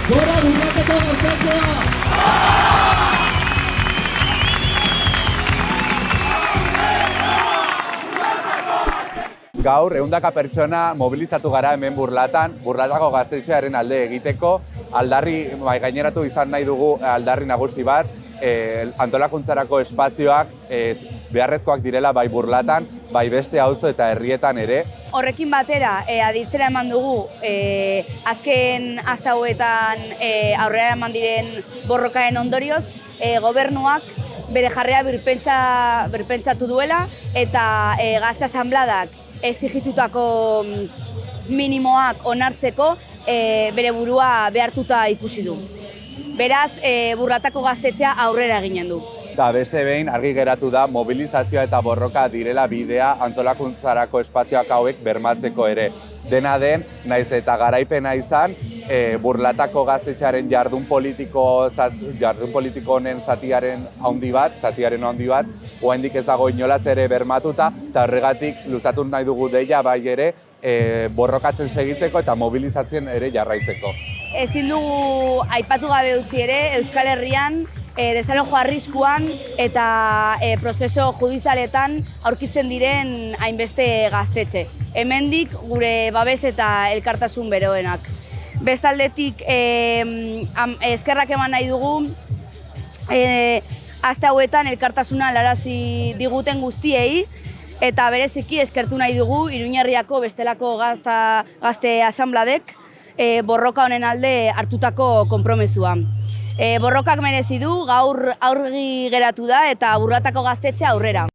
Gora burlatako gaztetzea! Gaur, 100 pertsona mobilizatu gara hemen burlatako gaztetxearen alde egiteko, gaineratu izan nahi dugu aldarri nagusi bat, antolakuntzarako espazioak beharrezkoak direla bai burlatan, bai beste auzo eta herrietan ere. Horrekin batera, aditzera eman dugu, azken aste hauetan aurrera eman diren borrokaren ondorioz, gobernuak bere jarrera birpentsatu duela eta gazte asanbladak exigitutako minimoak onartzeko bere burua behartuta ikusi du. Beraz, burlatako gaztetxea aurrera eginen du. Eta beste behin argi geratu da mobilizazioa eta borroka direla bidea antolakuntzarako espazioak hauek bermatzeko ere. Dena den, naiz eta garaipena izan, burlatako gaztetxearen jardun politiko honen zatiaren handi bat, oraindik ez dago inolaz ere bermatuta, eta horregatik luzatu nahi dugu deia bai ere, borrokatzen segitzeko eta mobilizatzen ere jarraitzeko. Ezin dugu aipatu gabe utzi ere, Euskal Herrian desalojo arriskuan eta prozeso judizialetan aurkitzen diren hainbeste gaztetxe. Hemendik gure babes eta elkartasun beroenak. Bestaldetik eskerrak eman nahi dugu, aste hauetan elkartasuna helarazi diguten guztiei, eta bereziki eskertu nahi dugu Iruñerriako bestelako gazte asanbladek borroka honen alde hartutako konpromezua. Borrokak merezi du, gaur aurgi geratu da eta burlatako gaztetxea aurrera.